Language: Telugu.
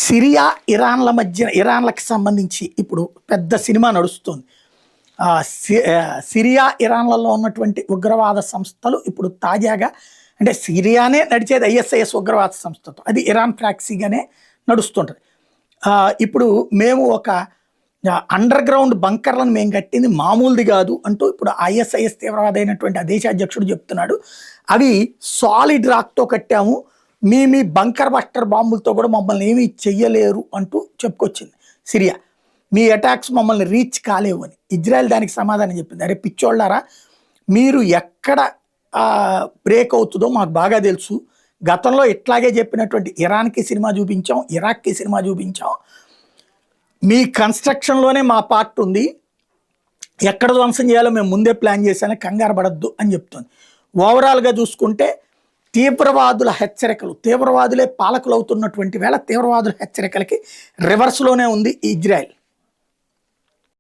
సిరియా ఇరాన్ల మధ్య ఇరాన్లకు సంబంధించి ఇప్పుడు పెద్ద సినిమా నడుస్తుంది. సిరియా ఇరాన్లలో ఉన్నటువంటి ఉగ్రవాద సంస్థలు ఇప్పుడు తాజాగా అంటే సిరియానే నడిచేది ఐఎస్ఐఎస్ ఉగ్రవాద సంస్థతో, అది ఇరాన్ ప్రాక్సీగానే నడుస్తుంటుంది. ఇప్పుడు మేము ఒక అండర్ గ్రౌండ్ బంకర్లను మేము కట్టింది మామూలుది కాదు అంటూ ఇప్పుడు ఐఎస్ఐఎస్ తీవ్రవాద అయినటువంటి ఆ దేశ అధ్యక్షుడు చెప్తున్నాడు. అవి సాలిడ్ రాక్తో కట్టాము, మీ బంకర్ బస్టర్ బాంబులతో కూడా మమ్మల్ని ఏమీ చెయ్యలేరు అంటూ చెప్పుకొచ్చింది సిరియా. మీ అటాక్స్ మమ్మల్ని రీచ్ కాలేవు అని. ఇజ్రాయెల్ దానికి సమాధానం చెప్పింది, అరే పిచ్చోళ్ళారా, మీరు ఎక్కడ బ్రేక్ అవుతుందో మాకు బాగా తెలుసు. గతంలో ఇట్లాగే చెప్పినటువంటి ఇరాన్కి సినిమా చూపించాం, ఇరాక్కి సినిమా చూపించాం, మీ కన్స్ట్రక్షన్లోనే మా పార్ట్ ఉంది, ఎక్కడ ధ్వంసం చేయాలో మేము ముందే ప్లాన్ చేశాను, కంగారు పడద్దు అని చెప్తుంది. ఓవరాల్గా చూసుకుంటే తీవ్రవాదుల హెచ్చరికలు, తీవ్రవాదులే పాలకులు అవుతున్నటువంటి వేళ తీవ్రవాదుల హెచ్చరికలకి రివర్స్లోనే ఉంది ఇజ్రాయెల్.